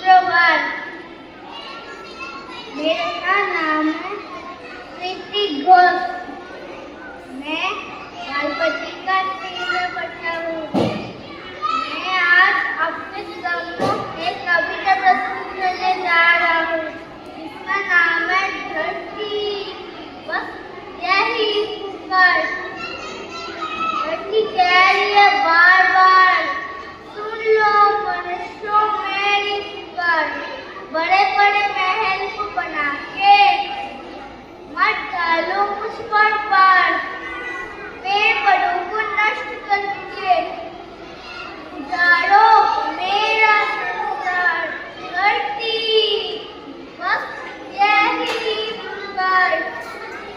शुक्रवार। मेरा नाम है प्रीति घोष। मैं बालपति का 3 में पढ़ता हूँ। मैं आज आपके सामने एक कविता प्रस्तुत करने जा रहा हूँ जिसका नाम है धरती। बस यही पुकार, धरती कह रही है बार बार, सुन लो मनुष्यों मेरी पुकार। बड़े बड़े महल को बना के मत डालो मुझ पर पार, पेड़ पौधों को नष्ट कर